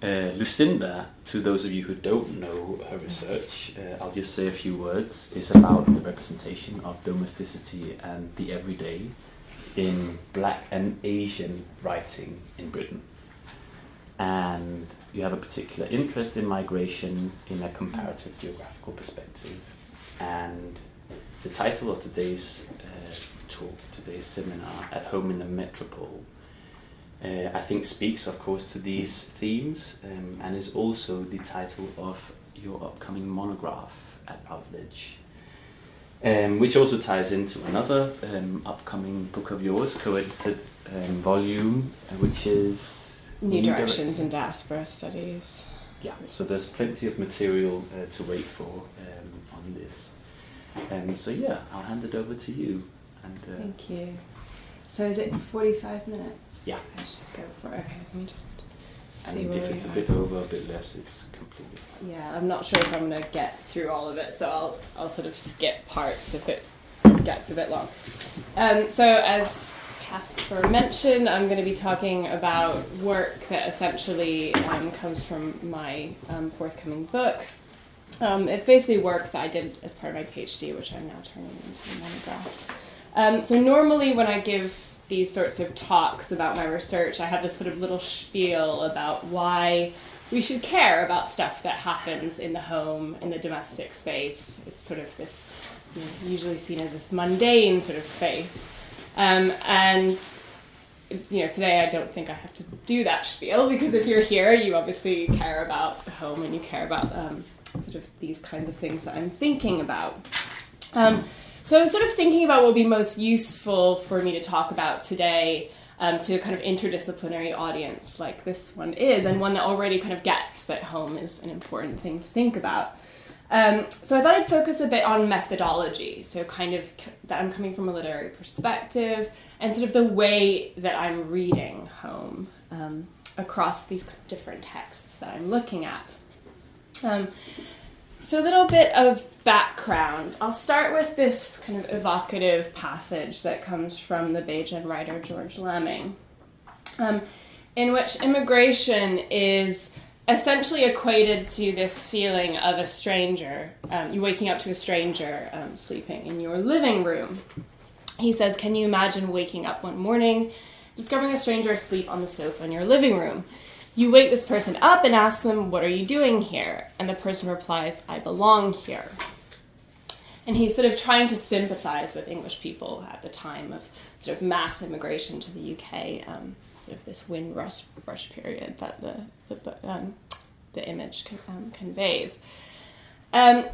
Lucinda, to those of you who don't know her research, I'll just say a few words, is about the representation of domesticity and the everyday in Black and Asian writing in Britain. And you have a particular interest in migration in a comparative geographical perspective. And the title of today's talk, today's seminar, At Home in the Metropole, I think speaks, of course, to these themes and is also the title of your upcoming monograph at Routledge, which also ties into another upcoming book of yours, co-edited volume, which is New Directions in Diaspora Studies. Yeah, so there's plenty of material to wait for on this. I'll hand it over to you. And, Thank you. So is it 45 minutes? Yeah. I should go for it. Okay, let me just see and where if we it's are. a bit over, a bit less, it's completely fine. Yeah, I'm not sure if I'm going to get through all of it, so I'll sort of skip parts if it gets a bit long. So as Casper mentioned, I'm going to be talking about work that essentially comes from my forthcoming book. It's basically work that I did as part of my PhD, which I'm now turning into a monograph. So normally when I give these sorts of talks about my research, I have this sort of little spiel about why we should care about stuff that happens in the home, in the domestic space. It's sort of this, usually seen as this mundane sort of space. And today I don't think I have to do that spiel, because if you're here, you obviously care about the home and you care about sort of these kinds of things that I'm thinking about. So I was sort of thinking about what would be most useful for me to talk about today to a kind of interdisciplinary audience like this one is, and one that already kind of gets that home is an important thing to think about. So I thought I'd focus a bit on methodology, so kind of that I'm coming from a literary perspective, and sort of the way that I'm reading home across these different texts that I'm looking at. So a little bit of background. I'll start with this kind of evocative passage that comes from the Bajan writer George Lamming, in which immigration is essentially equated to this feeling of a stranger, you waking up to a stranger sleeping in your living room. He says, "Can you imagine waking up one morning, discovering a stranger asleep on the sofa in your living room? You wake this person up and ask them, 'What are you doing here?' And the person replies, 'I belong here.'" And he's sort of trying to sympathize with English people at the time of sort of mass immigration to the UK, sort of this Windrush period that the image conveys. And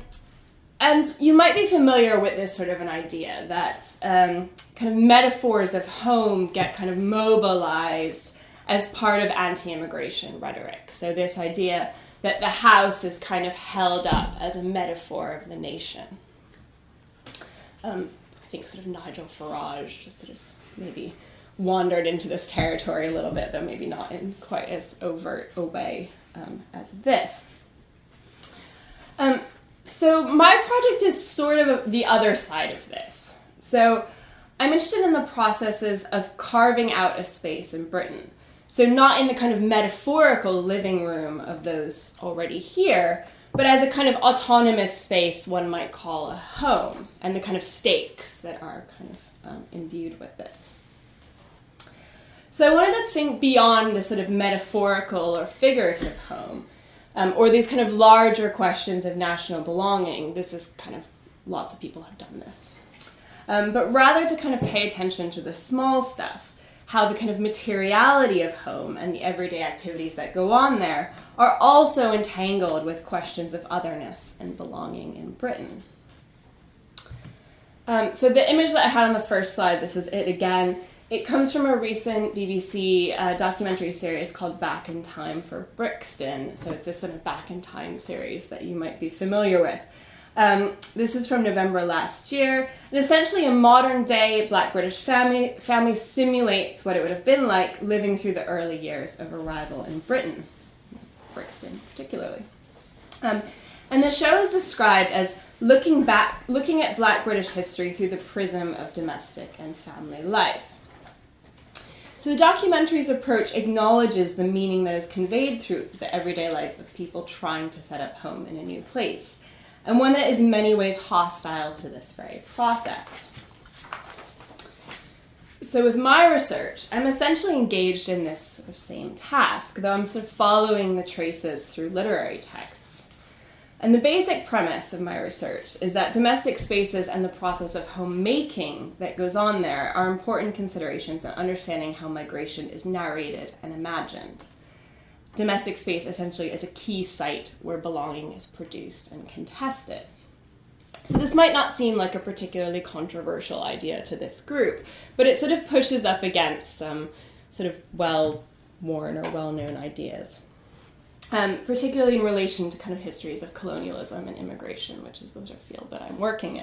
you might be familiar with this sort of an idea that kind of metaphors of home get kind of mobilized as part of anti-immigration rhetoric. So this idea that the house is kind of held up as a metaphor of the nation. I think sort of Nigel Farage just sort of maybe wandered into this territory a little bit, though maybe not in quite as overt a way as this. So my project is sort of the other side of this. So I'm interested in the processes of carving out a space in Britain. So not in the kind of metaphorical living room of those already here, but as a kind of autonomous space one might call a home, and the kind of stakes that are kind of imbued with this. So I wanted to think beyond the sort of metaphorical or figurative home, or these kind of larger questions of national belonging. This is kind of, lots of people have done this. But rather to kind of pay attention to the small stuff, how the kind of materiality of home and the everyday activities that go on there are also entangled with questions of otherness and belonging in Britain. So the image that I had on the first slide, this is it again. It comes from a recent BBC documentary series called Back in Time for Brixton. So it's this sort of Back in Time series that you might be familiar with. This is from November last year, and essentially a modern-day Black British family simulates what it would have been like living through the early years of arrival in Britain, Brixton particularly. And the show is described as looking at Black British history through the prism of domestic and family life. So the documentary's approach acknowledges the meaning that is conveyed through the everyday life of people trying to set up home in a new place, and one that is in many ways hostile to this very process. So with my research, I'm essentially engaged in this sort of same task, though I'm sort of following the traces through literary texts. And the basic premise of my research is that domestic spaces and the process of homemaking that goes on there are important considerations in understanding how migration is narrated and imagined. Domestic space essentially is a key site where belonging is produced and contested. So this might not seem like a particularly controversial idea to this group, but it sort of pushes up against some sort of well-worn or well-known ideas, particularly in relation to kind of histories of colonialism and immigration, which is the sort of field that I'm working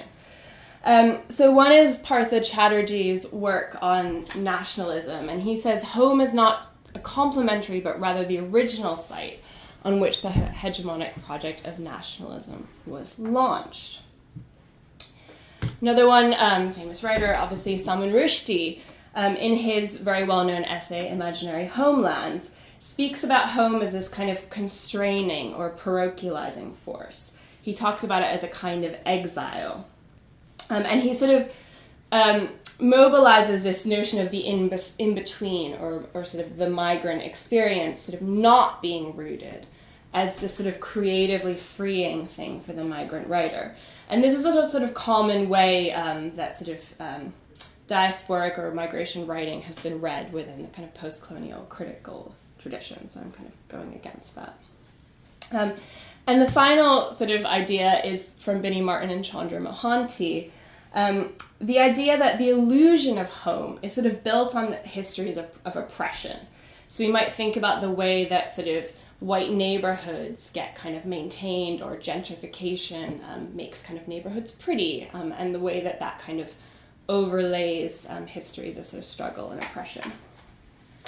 in. So one is Partha Chatterjee's work on nationalism, and he says home is not a complementary but rather the original site on which the hegemonic project of nationalism was launched. Another one, famous writer, obviously Salman Rushdie, in his very well-known essay, Imaginary Homelands, speaks about home as this kind of constraining or parochializing force. He talks about it as a kind of exile. And he sort of mobilizes this notion of the in-between or sort of the migrant experience sort of not being rooted as this sort of creatively freeing thing for the migrant writer. And this is a sort of common way that sort of diasporic or migration writing has been read within the kind of post-colonial critical tradition. So I'm kind of going against that. And the final sort of idea is from Binnie Martin and Chandra Mohanty, the idea that the illusion of home is sort of built on histories of oppression. So we might think about the way that sort of white neighborhoods get kind of maintained, or gentrification makes kind of neighborhoods pretty, and the way that that kind of overlays histories of sort of struggle and oppression.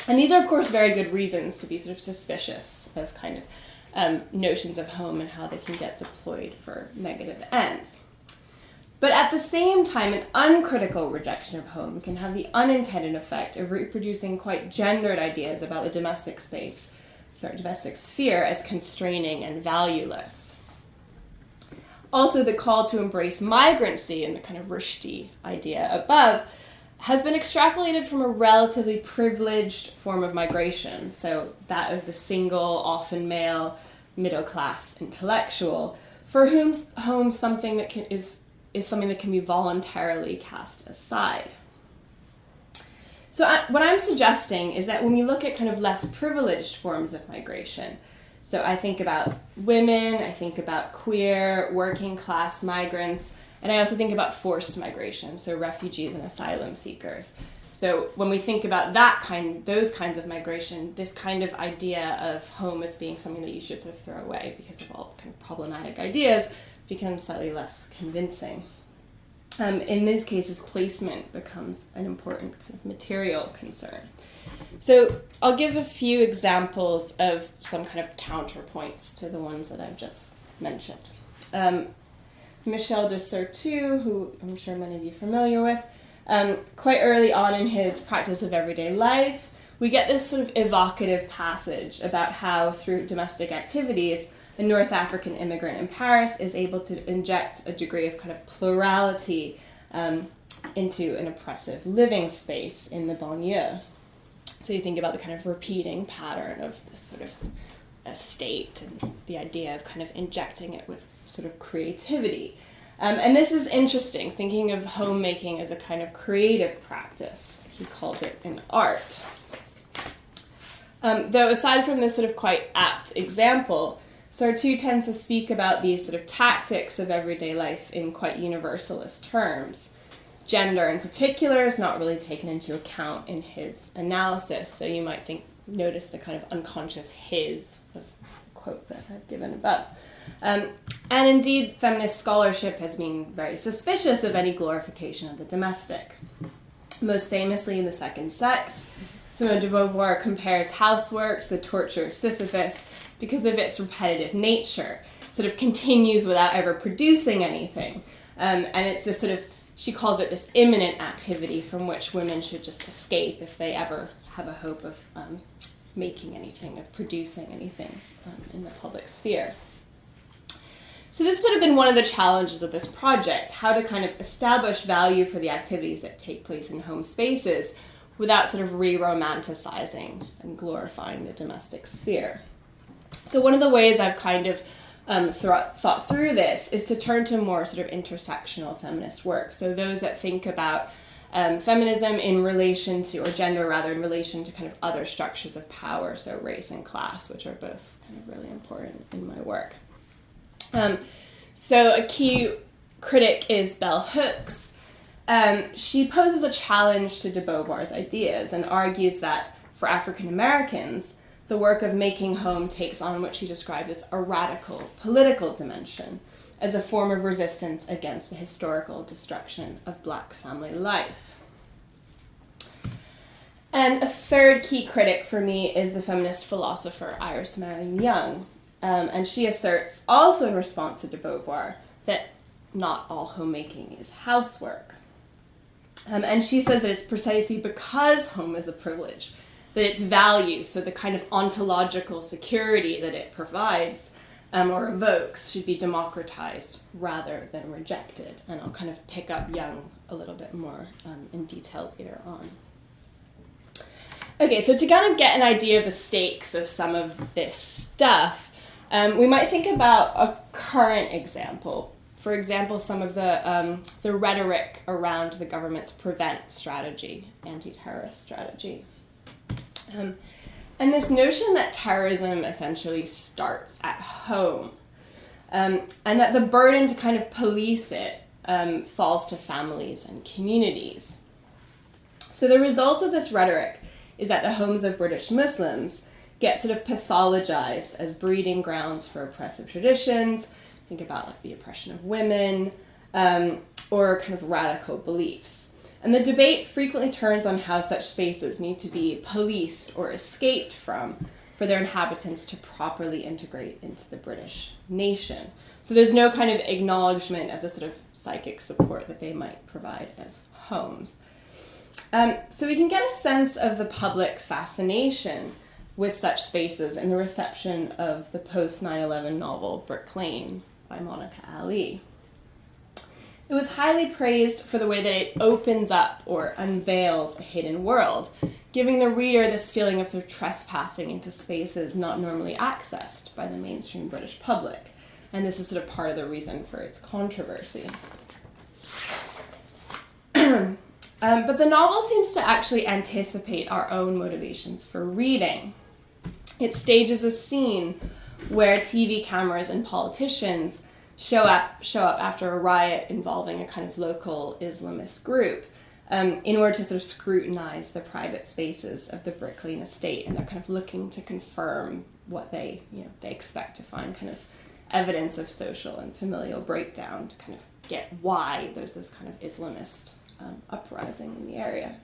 And these are, of course, very good reasons to be sort of suspicious of kind of notions of home and how they can get deployed for negative ends. But at the same time, an uncritical rejection of home can have the unintended effect of reproducing quite gendered ideas about the domestic sphere as constraining and valueless. Also, the call to embrace migrancy in the kind of Rushdie idea above has been extrapolated from a relatively privileged form of migration, so that of the single, often male, middle-class intellectual, for whom home something that is something that can be voluntarily cast aside. So what I'm suggesting is that when we look at kind of less privileged forms of migration, so I think about women, I think about queer, working class migrants, and I also think about forced migration, so refugees and asylum seekers. So when we think about those kinds of migration, this kind of idea of home as being something that you should sort of throw away because of all kind of problematic ideas becomes slightly less convincing. In these cases, placement becomes an important kind of material concern. So I'll give a few examples of some kind of counterpoints to the ones that I've just mentioned. Michel de Certeau, who I'm sure many of you are familiar with, quite early on in his practice of everyday life, we get this sort of evocative passage about how through domestic activities, a North African immigrant in Paris is able to inject a degree of kind of plurality into an oppressive living space in the banlieue. So you think about the kind of repeating pattern of this sort of estate and the idea of kind of injecting it with sort of creativity. And this is interesting, thinking of homemaking as a kind of creative practice. He calls it an art. Though aside from this sort of quite apt example, Certeau tends to speak about these sort of tactics of everyday life in quite universalist terms. Gender in particular is not really taken into account in his analysis, so you might notice the kind of unconscious his of the quote that I've given above. And indeed, feminist scholarship has been very suspicious of any glorification of the domestic. Most famously in The Second Sex, Simone de Beauvoir compares housework to the torture of Sisyphus because of its repetitive nature. It sort of continues without ever producing anything. And it's this sort of she calls it this imminent activity from which women should just escape if they ever have a hope of making anything, of producing anything in the public sphere. So this has sort of been one of the challenges of this project, how to kind of establish value for the activities that take place in home spaces without sort of re-romanticizing and glorifying the domestic sphere. So one of the ways I've kind of thought through this is to turn to more sort of intersectional feminist work. So those that think about feminism in relation to, or gender rather, in relation to kind of other structures of power, so race and class, which are both kind of really important in my work. So a key critic is Bell Hooks. She poses a challenge to de Beauvoir's ideas and argues that for African Americans, the work of making home takes on what she describes as a radical political dimension, as a form of resistance against the historical destruction of Black family life. And a third key critic for me is the feminist philosopher Iris Marion Young. And she asserts, also in response to de Beauvoir, that not all homemaking is housework. And she says that it's precisely because home is a privilege that its value, so the kind of ontological security that it provides or evokes, should be democratized rather than rejected. And I'll kind of pick up Young a little bit more in detail later on. Okay, so to kind of get an idea of the stakes of some of this stuff, we might think about a current example. For example, some of the rhetoric around the government's prevent strategy, anti-terrorist strategy. And this notion that terrorism essentially starts at home, and that the burden to kind of police it falls to families and communities. So the result of this rhetoric is that the homes of British Muslims get sort of pathologized as breeding grounds for oppressive traditions. Think about like the oppression of women, or kind of radical beliefs. And the debate frequently turns on how such spaces need to be policed or escaped from for their inhabitants to properly integrate into the British nation. So there's no kind of acknowledgement of the sort of psychic support that they might provide as homes. So we can get a sense of the public fascination with such spaces in the reception of the post-9/11 novel Brick Lane by Monica Ali. It was highly praised for the way that it opens up or unveils a hidden world, giving the reader this feeling of sort of trespassing into spaces not normally accessed by the mainstream British public. And this is sort of part of the reason for its controversy. But the novel seems to actually anticipate our own motivations for reading. It stages a scene where TV cameras and politicians show up after a riot involving a kind of local Islamist group in order to sort of scrutinize the private spaces of the Brick Lane estate, and they're kind of looking to confirm what they expect to find kind of evidence of social and familial breakdown to kind of get why there's this kind of Islamist uprising in the area.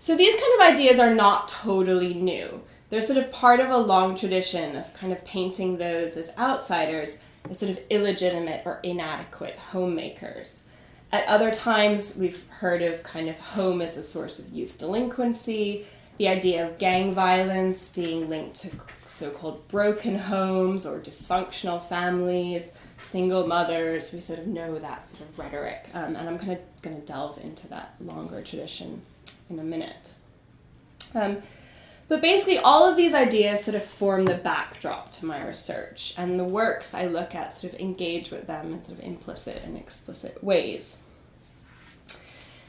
So these kind of ideas are not totally new. They're sort of part of a long tradition of kind of painting those as outsiders, as sort of illegitimate or inadequate homemakers. At other times, we've heard of kind of home as a source of youth delinquency, the idea of gang violence being linked to so-called broken homes or dysfunctional families, single mothers. We sort of know that sort of rhetoric, and I'm kind of going to delve into that longer tradition in a minute. But basically, all of these ideas sort of form the backdrop to my research, and the works I look at sort of engage with them in sort of implicit and explicit ways.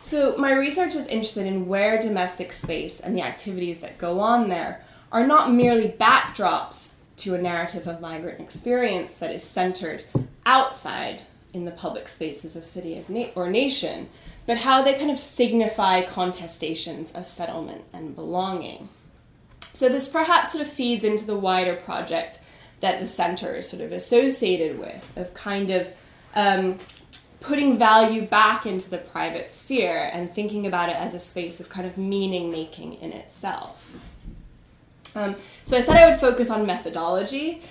So my research is interested in where domestic space and the activities that go on there are not merely backdrops to a narrative of migrant experience that is centered outside in the public spaces of city or nation, but how they kind of signify contestations of settlement and belonging. So this perhaps sort of feeds into the wider project that the center is sort of associated with, of kind of putting value back into the private sphere and thinking about it as a space of kind of meaning-making in itself. So I said I would focus on methodology.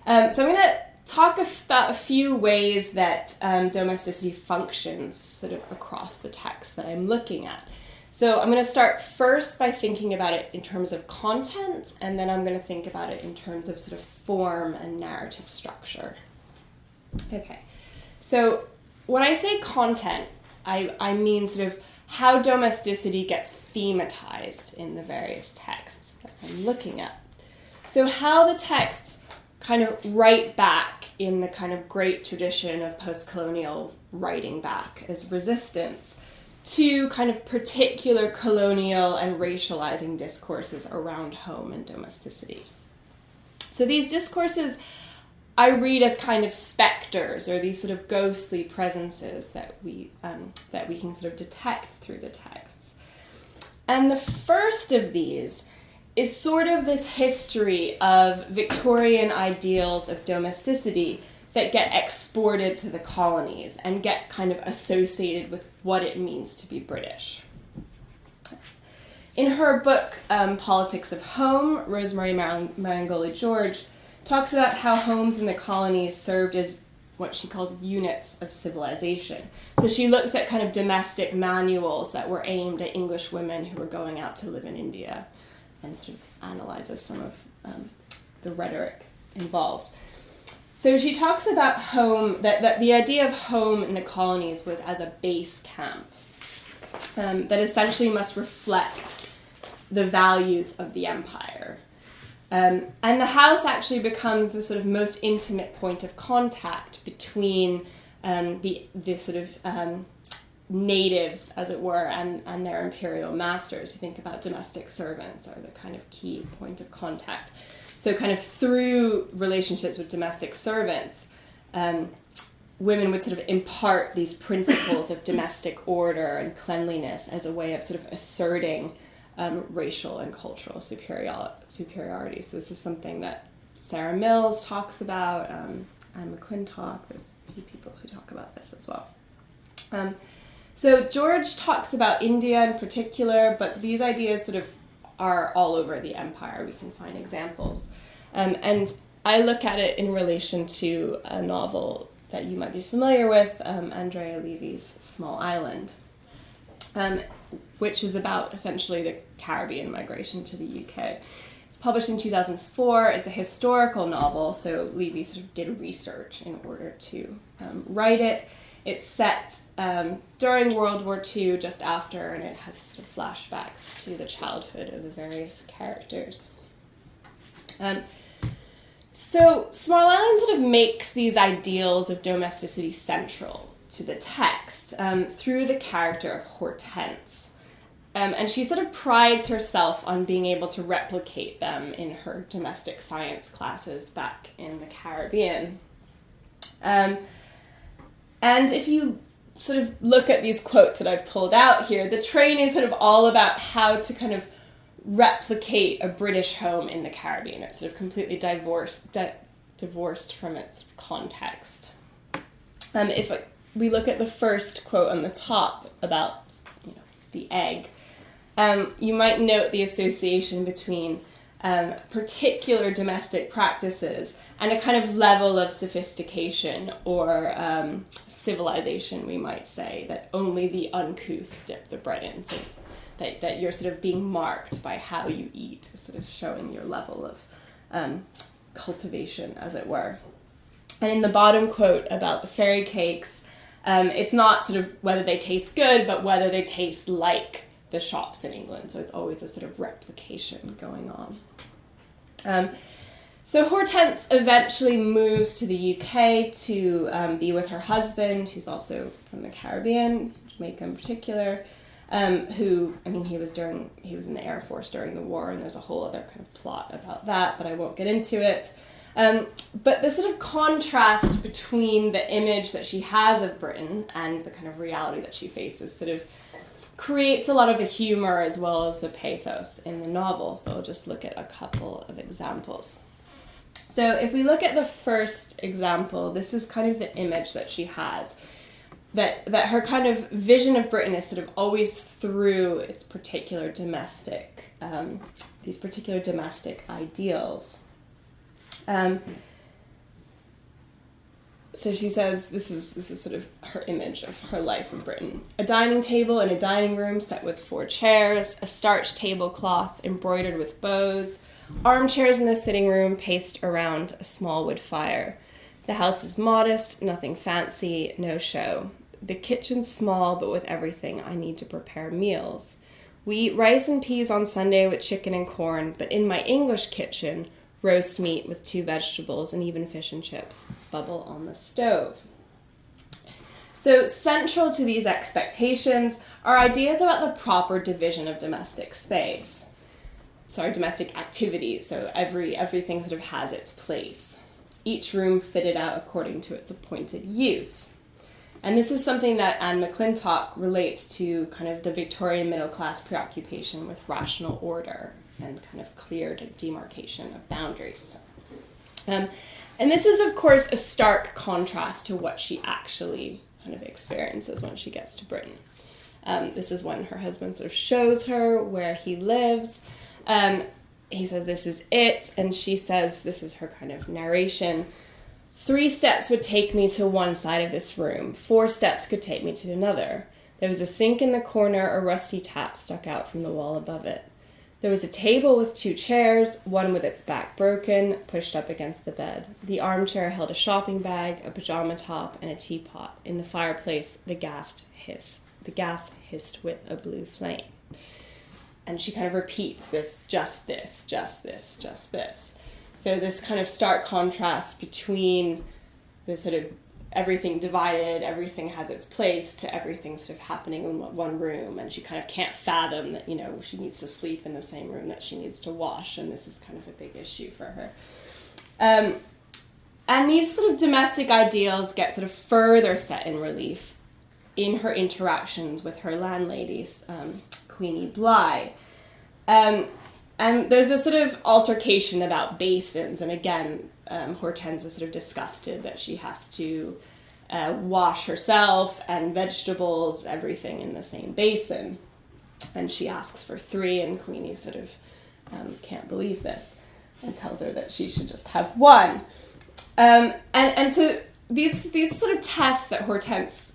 So I'm going to talk about a few ways that domesticity functions sort of across the text that I'm looking at. So I'm going to start first by thinking about it in terms of content, and then I'm going to think about it in terms of sort of form and narrative structure. Okay, so when I say content, I mean sort of how domesticity gets thematized in the various texts that I'm looking at. So how the texts kind of write back in the kind of great tradition of post-colonial writing back as resistance to kind of particular colonial and racializing discourses around home and domesticity. So these discourses I read as kind of specters, or these sort of ghostly presences that we can sort of detect through the texts. And the first of these is sort of this history of Victorian ideals of domesticity that get exported to the colonies and get kind of associated with what it means to be British. In her book, Politics of Home, Rosemary Marangoli George talks about how homes in the colonies served as what she calls units of civilization. So she looks at kind of domestic manuals that were aimed at English women who were going out to live in India and sort of analyzes some of the rhetoric involved. So she talks about home, that the idea of home in the colonies was as a base camp that essentially must reflect the values of the empire. And the house actually becomes the sort of most intimate point of contact between the sort of natives, as it were, and their imperial masters. You think about domestic servants are the kind of key point of contact. So kind of through relationships with domestic servants, women would sort of impart these principles of domestic order and cleanliness as a way of sort of asserting racial and cultural superiority. So this is something that Sarah Mills talks about, Anne McClintock. There's a few people who talk about this as well. So George talks about India in particular, but these ideas sort of are all over the empire. We can find examples. And I look at it in relation to a novel that you might be familiar with, Andrea Levy's Small Island, which is about essentially the Caribbean migration to the UK. It's published in 2004. It's a historical novel, so Levy sort of did research in order to write it. It's set during World War II, just after, and it has sort of flashbacks to the childhood of the various characters. So Small Island sort of makes these ideals of domesticity central to the text through the character of Hortense. And she sort of prides herself on being able to replicate them in her domestic science classes back in the Caribbean. And if you sort of look at these quotes that I've pulled out here, the train is sort of all about how to kind of replicate a British home in the Caribbean. It's sort of completely divorced from its context. If we look at the first quote on the top about the egg, you might note the association between particular domestic practices and a kind of level of sophistication or civilization, we might say, that only the uncouth dip the bread in. So that you're sort of being marked by how you eat, sort of showing your level of cultivation, as it were. And in the bottom quote about the fairy cakes, it's not sort of whether they taste good, but whether they taste like the shops in England. So it's always a sort of replication going on. So Hortense eventually moves to the UK to be with her husband, who's also from the Caribbean, Jamaica in particular, he was in the Air Force during the war, and there's a whole other kind of plot about that, but I won't get into it. But the sort of contrast between the image that she has of Britain and the kind of reality that she faces sort of creates a lot of the humor as well as the pathos in the novel. So I'll just look at a couple of examples. So if we look at the first example, this is kind of the image that she has. That her kind of vision of Britain is sort of always through its particular domestic, these particular domestic ideals. So she says this is sort of her image of her life in Britain. A dining table in a dining room set with 4 chairs, a starched tablecloth embroidered with bows, armchairs in the sitting room paced around a small wood fire. The house is modest, nothing fancy, no show. The kitchen's small, but with everything I need to prepare meals. We eat rice and peas on Sunday with chicken and corn, but in my English kitchen, roast meat with 2 vegetables and even fish and chips bubble on the stove. So central to these expectations are ideas about the proper division of domestic space. Domestic activities. So everything sort of has its place. Each room fitted out according to its appointed use. And this is something that Anne McClintock relates to kind of the Victorian middle class preoccupation with rational order and kind of clear demarcation of boundaries. And this is, of course, a stark contrast to what she actually kind of experiences when she gets to Britain. This is when her husband sort of shows her where he lives. He says, this is it, and she says, this is her kind of narration, 3 steps would take me to one side of this room. 4 steps could take me to another. There was a sink in the corner, a rusty tap stuck out from the wall above it. There was a table with 2 chairs, one with its back broken, pushed up against the bed. The armchair held a shopping bag, a pajama top, and a teapot. In the fireplace, the gas hissed with a blue flame. And she kind of repeats this, just this, just this, just this. So this kind of stark contrast between the sort of everything divided, everything has its place, to everything sort of happening in one room, and she kind of can't fathom that, she needs to sleep in the same room that she needs to wash, and this is kind of a big issue for her. And these sort of domestic ideals get sort of further set in relief in her interactions with her landladies, Queenie Bly. And there's this sort of altercation about basins, and again, Hortense sort of disgusted that she has to wash herself and vegetables, everything in the same basin. And she asks for 3, and Queenie sort of can't believe this and tells her that she should just have 1. And so these sort of tests that Hortense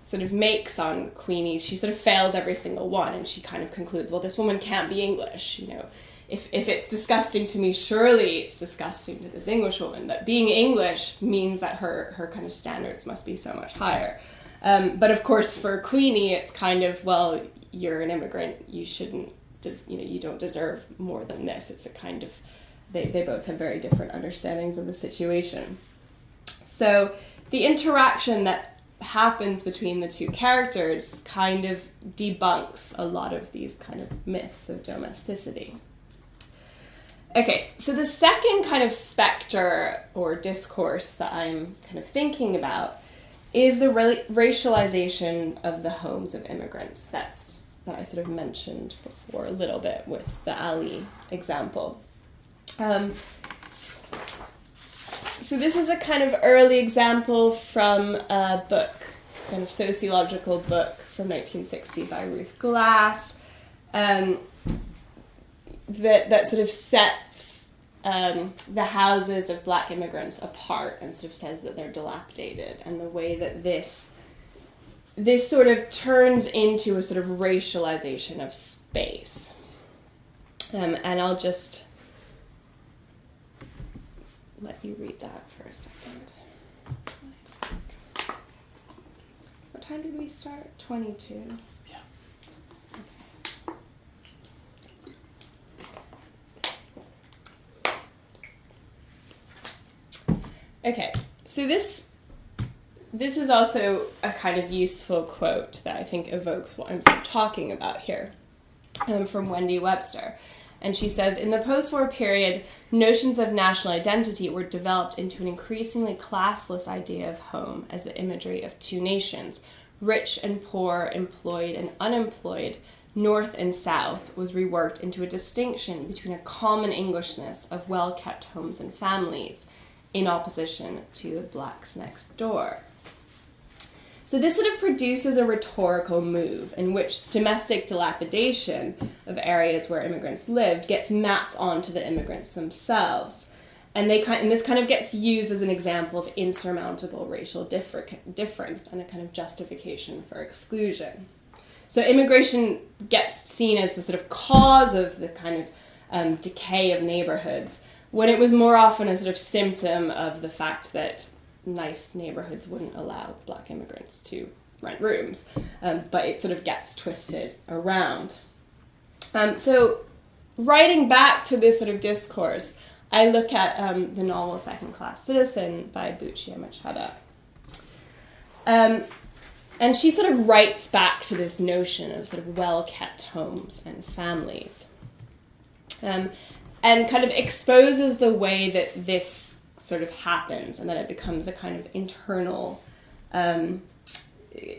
sort of makes on Queenie, she sort of fails every single one, and she kind of concludes, well, this woman can't be English, If it's disgusting to me, surely it's disgusting to this English woman. That being English means that her kind of standards must be so much higher. But of course, for Queenie, it's kind of, well, you're an immigrant. You shouldn't, you don't deserve more than this. It's a kind of, they both have very different understandings of the situation. So the interaction that happens between the 2 characters kind of debunks a lot of these kind of myths of domesticity. Okay, so the second kind of specter or discourse that I'm kind of thinking about is the racialization of the homes of immigrants that I sort of mentioned before a little bit with the Ali example. So this is a kind of early example from a book, kind of sociological book from 1960 by Ruth Glass, that sort of sets the houses of black immigrants apart and sort of says that they're dilapidated, and the way that this sort of turns into a sort of racialization of space. And I'll just let you read that for a second. What time did we start? 22. Yeah. Okay, so this is also a kind of useful quote that I think evokes what I'm sort of talking about here, from Wendy Webster. And she says, in the post-war period, notions of national identity were developed into an increasingly classless idea of home as the imagery of 2 nations, rich and poor, employed and unemployed, North and South, was reworked into a distinction between a common Englishness of well-kept homes and families, in opposition to the blacks next door. So this sort of produces a rhetorical move in which domestic dilapidation of areas where immigrants lived gets mapped onto the immigrants themselves. And this kind of gets used as an example of insurmountable racial difference and a kind of justification for exclusion. So immigration gets seen as the sort of cause of the kind of decay of neighborhoods, when it was more often a sort of symptom of the fact that nice neighborhoods wouldn't allow black immigrants to rent rooms. But it sort of gets twisted around. So writing back to this sort of discourse, I look at the novel Second Class Citizen by Buchi Machada. And she sort of writes back to this notion of sort of well-kept homes and families. And kind of exposes the way that this sort of happens and that it becomes a kind of internal...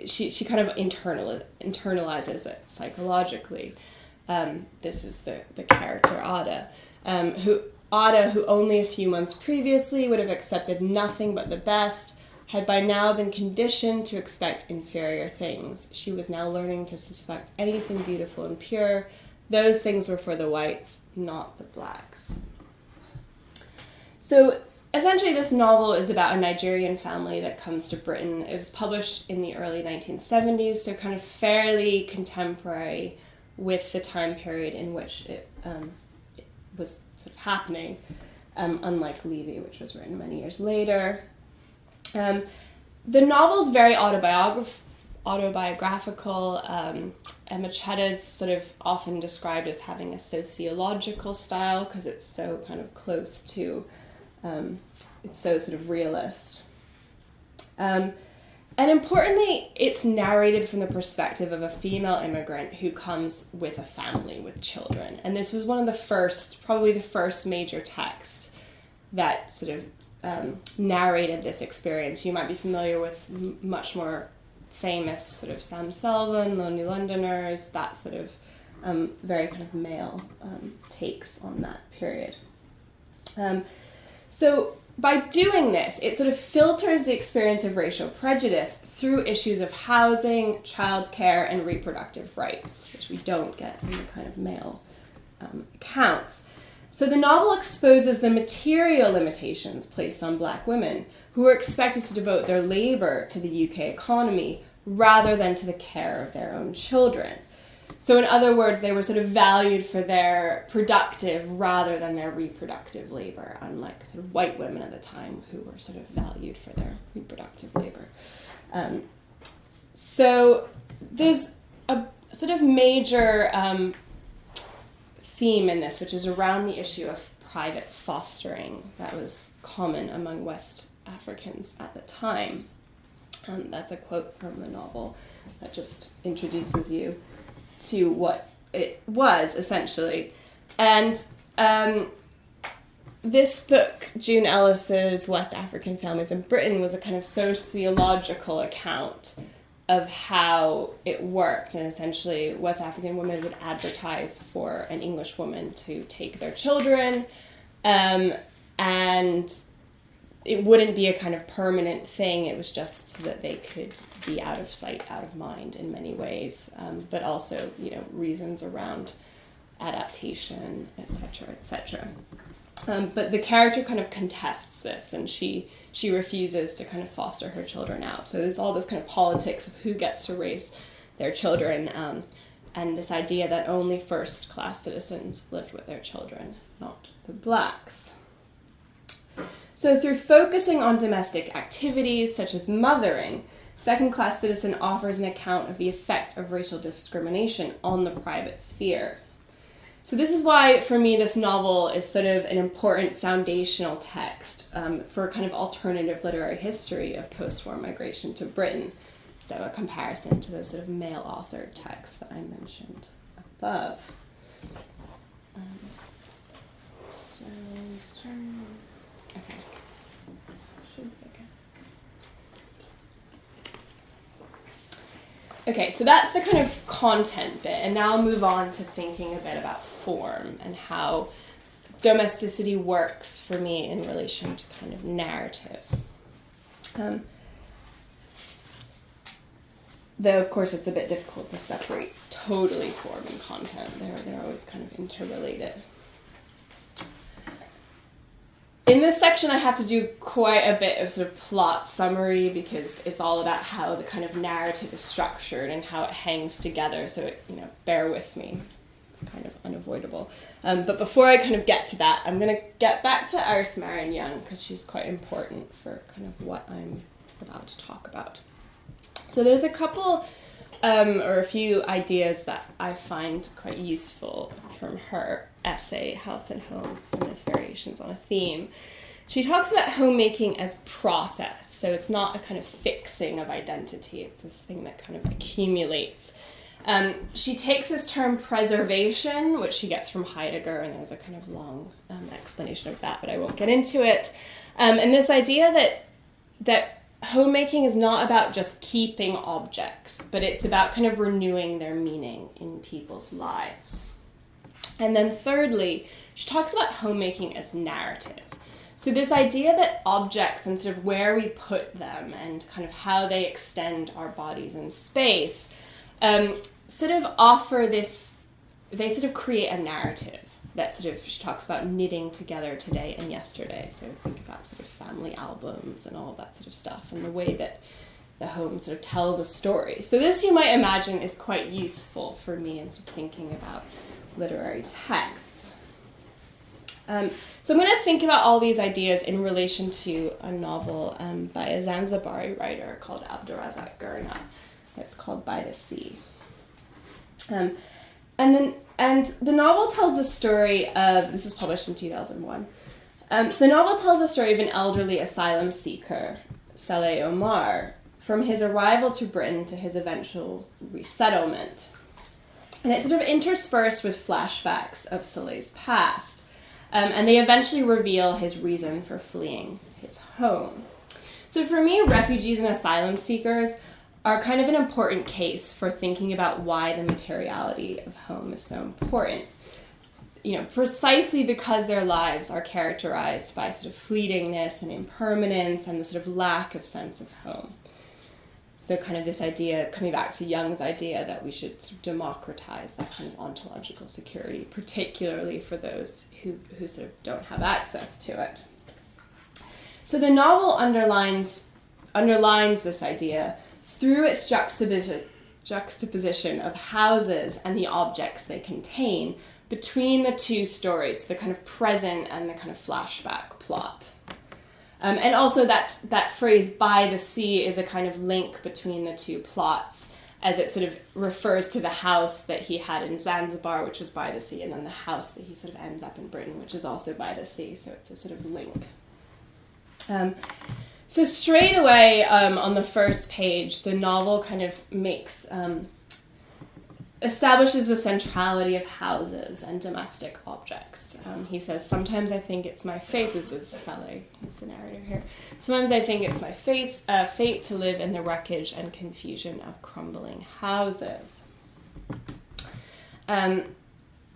She kind of internalizes it psychologically. This is the character Ada, who only a few months previously would have accepted nothing but the best, had by now been conditioned to expect inferior things. She was now learning to suspect anything beautiful and pure. Those things were for the whites, not the blacks. So essentially this novel is about a Nigerian family that comes to Britain. It was published in the early 1970s, so kind of fairly contemporary with the time period in which it was sort of happening, unlike Levy, which was written many years later. The novel's very autobiographical, and Machada is sort of often described as having a sociological style because it's so kind of close to, it's so sort of realist. And importantly, it's narrated from the perspective of a female immigrant who comes with a family, with children. And this was one of the first, probably the first major text that sort of narrated this experience. You might be familiar with much more famous sort of Sam Selvin, Lonely Londoners, that sort of very kind of male takes on that period. So by doing this, it sort of filters the experience of racial prejudice through issues of housing, childcare, and reproductive rights, which we don't get in the kind of male accounts. So the novel exposes the material limitations placed on black women who were expected to devote their labor to the UK economy rather than to the care of their own children. So in other words, they were sort of valued for their productive rather than their reproductive labor, unlike sort of white women at the time who were sort of valued for their reproductive labor. So there's a sort of major theme in this, which is around the issue of private fostering that was common among West Africans at the time. That's a quote from the novel that just introduces you to what it was, essentially. And this book, June Ellis's West African Families in Britain, was a kind of sociological account of how it worked. And essentially, West African women would advertise for an English woman to take their children, and it wouldn't be a kind of permanent thing. It was just so that they could be out of sight, out of mind in many ways, but also, you know, reasons around adaptation, etc., etc. But the character kind of contests this, and she refuses to kind of foster her children out. So there's all this kind of politics of who gets to raise their children, and this idea that only first-class citizens lived with their children, not the blacks. So through focusing on domestic activities such as mothering, Second Class Citizen offers an account of the effect of racial discrimination on the private sphere. So this is why, for me, this novel is sort of an important foundational text for a kind of alternative literary history of post-war migration to Britain. So a comparison to those sort of male-authored texts that I mentioned above. Okay. Okay, so that's the kind of content bit, and now I'll move on to thinking a bit about form and how domesticity works for me in relation to kind of narrative. Though, of course, it's a bit difficult to separate totally form and content. They're always kind of interrelated. in this section I have to do quite a bit of sort of plot summary because it's all about how the kind of narrative is structured and how it hangs together, so bear with me. It's kind of unavoidable. But before I kind of get to that, I'm going to get back to Iris Marion Young because she's quite important for kind of what I'm about to talk about. So there's a couple or a few ideas that I find quite useful from her essay, House and Home, Feminist Variations on a Theme. She talks about homemaking as process, so it's not a kind of fixing of identity, it's this thing that kind of accumulates. She takes this term preservation, which she gets from Heidegger, and there's a kind of long explanation of that, but I won't get into it. And this idea that homemaking is not about just keeping objects, but it's about kind of renewing their meaning in people's lives. And then thirdly, she talks about homemaking as narrative. So this idea that objects and sort of where we put them and kind of how they extend our bodies in space sort of offer this, they sort of create a narrative that sort of, she talks about knitting together today and yesterday. So think about sort of family albums and all that sort of stuff and the way that the home sort of tells a story. So this, you might imagine, is quite useful for me in sort of thinking about literary texts. So I'm going to think about all these ideas in relation to a novel by a Zanzibari writer called Abdurazak Gurna. It's called By the Sea. And the novel tells the story of, this was published in 2001, so the novel tells the story of an elderly asylum seeker, Saleh Omar, from his arrival to Britain to his eventual resettlement. And it's sort of interspersed with flashbacks of Saleh's past, and they eventually reveal his reason for fleeing his home. So for me, refugees and asylum seekers are kind of an important case for thinking about why the materiality of home is so important. Precisely because their lives are characterized by sort of fleetingness and impermanence and the sort of lack of sense of home. So kind of this idea, coming back to Jung's idea that we should sort of democratize that kind of ontological security, particularly for those who sort of don't have access to it. So the novel underlines this idea through its juxtaposition of houses and the objects they contain between the two stories, the kind of present and the kind of flashback plot. And also that phrase, by the sea, is a kind of link between the two plots, as it sort of refers to the house that he had in Zanzibar, which was by the sea, and then the house that he sort of ends up in Britain, which is also by the sea, so it's a sort of link. So straight away, on the first page, the novel kind of establishes the centrality of houses and domestic objects. He says, sometimes I think it's my face, this is Saleh, he's the narrator here, sometimes I think it's my fate to live in the wreckage and confusion of crumbling houses.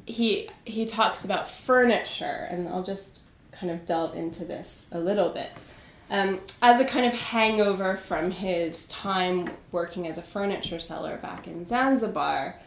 He talks about furniture, and I'll just kind of delve into this a little bit. As a kind of hangover from his time working as a furniture seller back in Zanzibar,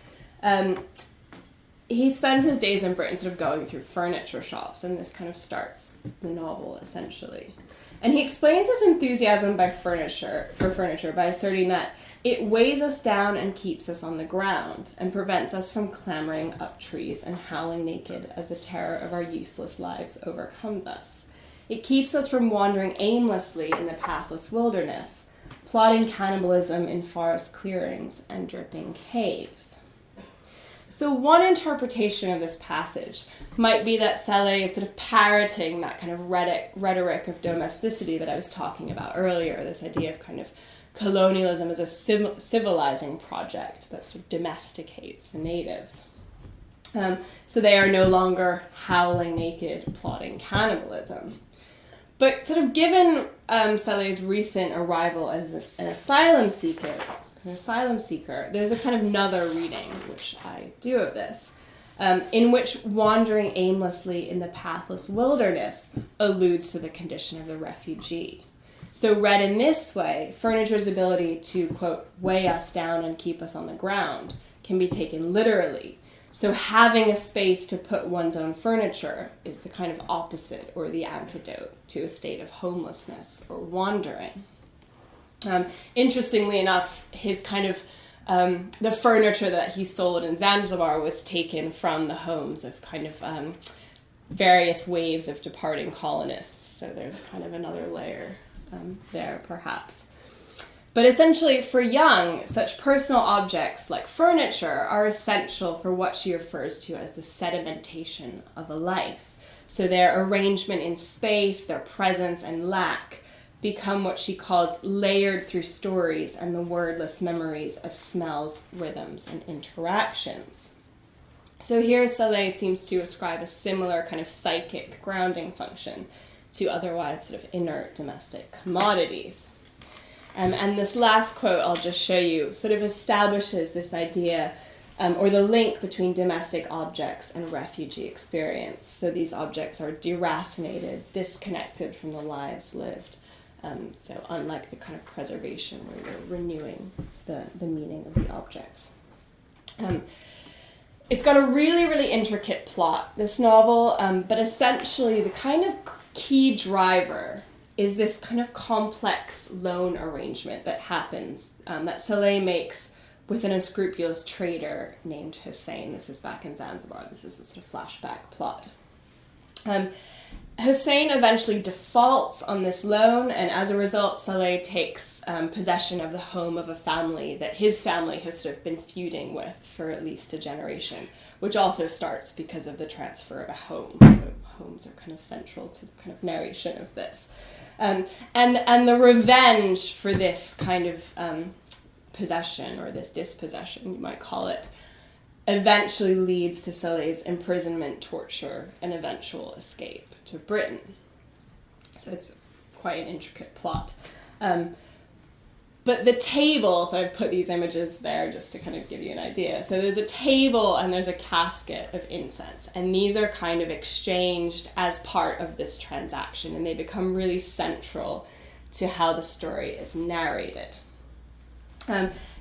he spends his days in Britain sort of going through furniture shops, and this kind of starts the novel, essentially. And he explains his enthusiasm for furniture by asserting that it weighs us down and keeps us on the ground, and prevents us from clambering up trees and howling naked as the terror of our useless lives overcomes us. It keeps us from wandering aimlessly in the pathless wilderness, plotting cannibalism in forest clearings and dripping caves. So one interpretation of this passage might be that Saleh is sort of parroting that kind of rhetoric of domesticity that I was talking about earlier, this idea of kind of colonialism as a civilizing project that sort of domesticates the natives. So they are no longer howling naked, plotting cannibalism. But sort of given Saleh's recent arrival as an asylum seeker, there's a kind of another reading, which I do of this, in which wandering aimlessly in the pathless wilderness alludes to the condition of the refugee. So read in this way, furniture's ability to, quote, weigh us down and keep us on the ground can be taken literally. So having a space to put one's own furniture is the kind of opposite or the antidote to a state of homelessness or wandering. Interestingly enough, his kind of the furniture that he sold in Zanzibar was taken from the homes of kind of various waves of departing colonists. So there's kind of another layer there, perhaps. But essentially, for Young, such personal objects like furniture are essential for what she refers to as the sedimentation of a life. So their arrangement in space, their presence and lack become what she calls layered through stories and the wordless memories of smells, rhythms, and interactions. So here Saleh seems to ascribe a similar kind of psychic grounding function to otherwise sort of inert domestic commodities. And this last quote I'll just show you sort of establishes this idea or the link between domestic objects and refugee experience. So these objects are deracinated, disconnected from the lives lived. So unlike the kind of preservation where you're renewing the meaning of the objects. It's got a really, really intricate plot, this novel, but essentially the kind of key driver is this kind of complex loan arrangement that happens, that Saleh makes with an unscrupulous trader named Hussein. This is back in Zanzibar. This is the sort of flashback plot. Hussein eventually defaults on this loan, and as a result, Saleh takes possession of the home of a family that his family has sort of been feuding with for at least a generation, which also starts because of the transfer of a home. So homes are kind of central to the kind of narration of this. And the revenge for this kind of possession, or this dispossession, you might call it, eventually leads to Saleh's imprisonment, torture, and eventual escape to Britain. So it's quite an intricate plot. But the table, so I've put these images there just to kind of give you an idea. So there's a table and there's a casket of incense, and these are kind of exchanged as part of this transaction, and they become really central to how the story is narrated.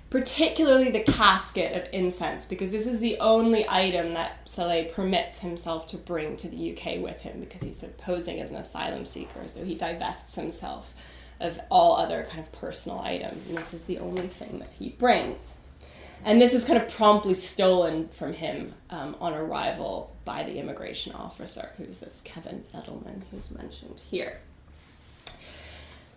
Particularly the casket of incense, because this is the only item that Saleh permits himself to bring to the UK with him, because he's sort of posing as an asylum seeker, so he divests himself of all other kind of personal items, and this is the only thing that he brings. And this is kind of promptly stolen from him on arrival by the immigration officer, who's this Kevin Edelman, who's mentioned here.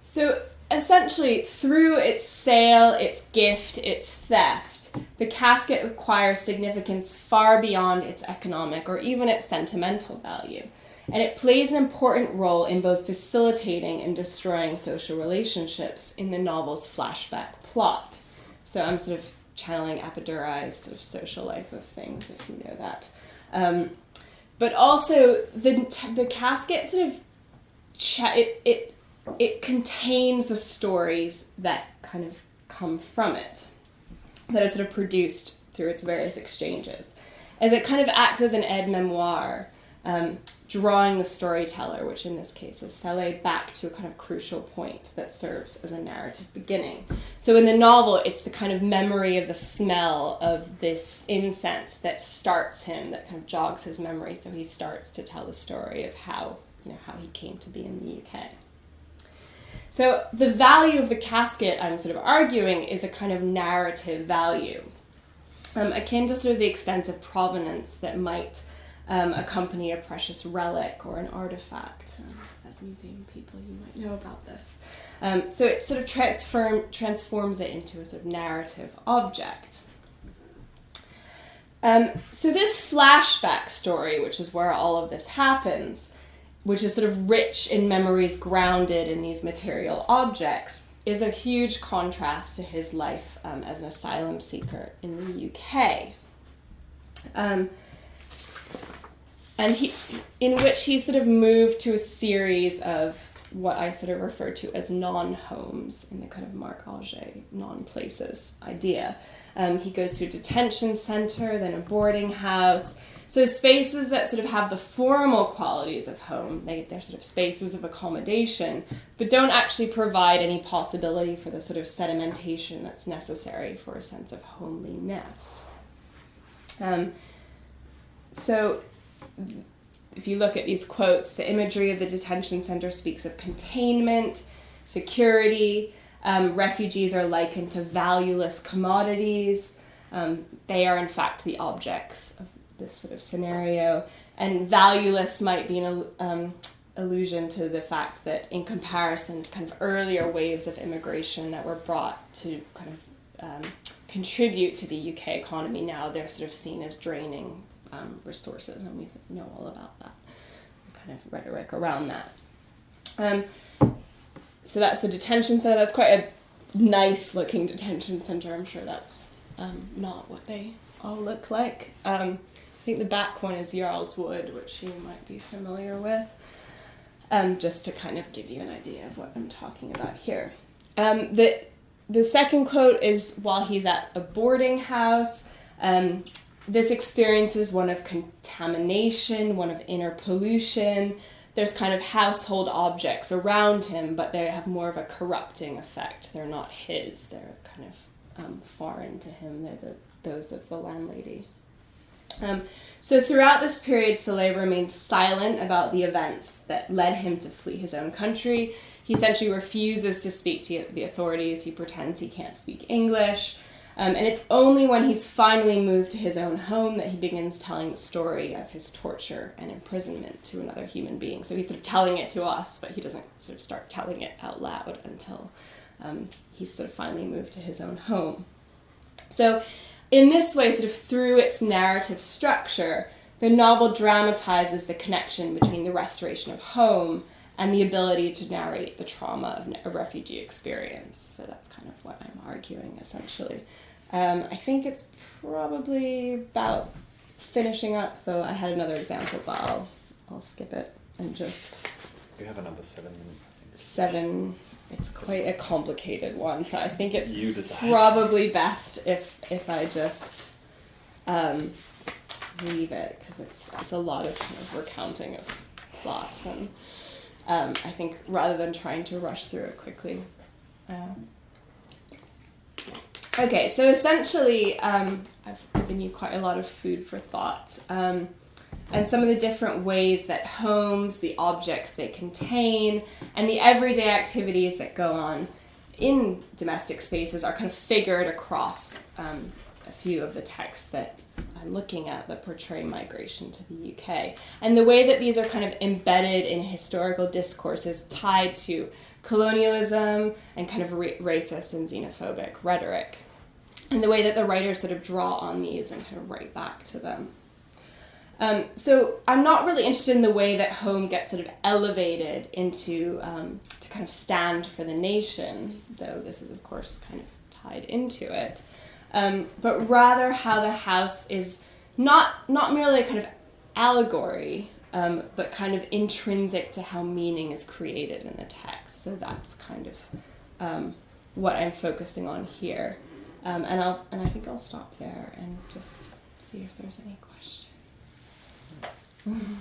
So essentially, through its sale, its gift, its theft, the casket acquires significance far beyond its economic or even its sentimental value. And it plays an important role in both facilitating and destroying social relationships in the novel's flashback plot. So I'm sort of channeling Appadurai's sort of social life of things, if you know that. But also, the casket sort of, it contains the stories that kind of come from it, that are sort of produced through its various exchanges, as it kind of acts as an aide-memoire, drawing the storyteller, which in this case is Saleh, back to a kind of crucial point that serves as a narrative beginning. So in the novel, it's the kind of memory of the smell of this incense that starts him, that kind of jogs his memory, so he starts to tell the story of how he came to be in the UK. So the value of the casket, I'm sort of arguing, is a kind of narrative value, akin to sort of the extensive provenance that might accompany a precious relic or an artifact. As museum people, you might know about this. So it sort of transforms it into a sort of narrative object. So this flashback story, which is where all of this happens, which is sort of rich in memories grounded in these material objects, is a huge contrast to his life as an asylum seeker in the UK. And in which he sort of moved to a series of what I sort of refer to as non-homes, in the kind of Marc Anger non-places idea. He goes to a detention center, then a boarding house. So spaces that sort of have the formal qualities of home. They're sort of spaces of accommodation, but don't actually provide any possibility for the sort of sedimentation that's necessary for a sense of homeliness. So if you look at these quotes, the imagery of the detention center speaks of containment, security. Refugees are likened to valueless commodities. They are, in fact, the objects of this sort of scenario. And valueless might be an allusion to the fact that in comparison to kind of earlier waves of immigration that were brought to kind of contribute to the UK economy, now they're sort of seen as draining resources, and we know all about that kind of rhetoric around that. So that's the detention center. That's quite a nice looking detention center. I'm sure that's not what they all look like. I think the back one is Jarl's Wood, which you might be familiar with, just to kind of give you an idea of what I'm talking about here. The second quote is while he's at a boarding house. This experience is one of contamination, one of inner pollution. There's kind of household objects around him, but they have more of a corrupting effect. They're not his. They're kind of foreign to him. They're those of the landlady. So throughout this period, Soleil remains silent about the events that led him to flee his own country. He essentially refuses to speak to the authorities. He pretends he can't speak English. And it's only when he's finally moved to his own home that he begins telling the story of his torture and imprisonment to another human being. So he's sort of telling it to us, but he doesn't sort of start telling it out loud until he's sort of finally moved to his own home. So in this way, sort of through its narrative structure, the novel dramatizes the connection between the restoration of home and the ability to narrate the trauma of a refugee experience. So that's kind of what I'm arguing, essentially. I think it's probably about finishing up, so I had another example, but I'll skip it and just... We have another 7 minutes, I think. 7... It's quite a complicated one, so I think it's decide. Probably best if I just leave it, because it's a lot of kind of recounting of plots, and I think rather than trying to rush through it quickly. Okay, so essentially I've given you quite a lot of food for thought. And some of the different ways that homes, the objects they contain, and the everyday activities that go on in domestic spaces are kind of figured across a few of the texts that I'm looking at that portray migration to the UK. And the way that these are kind of embedded in historical discourses tied to colonialism and kind of racist and xenophobic rhetoric. And the way that the writers sort of draw on these and kind of write back to them. So I'm not really interested in the way that home gets sort of elevated into to kind of stand for the nation, though this is of course kind of tied into it, but rather how the house is not merely a kind of allegory, but kind of intrinsic to how meaning is created in the text. So that's kind of what I'm focusing on here, and I think I'll stop there and just see if there's any questions. Mm-hmm.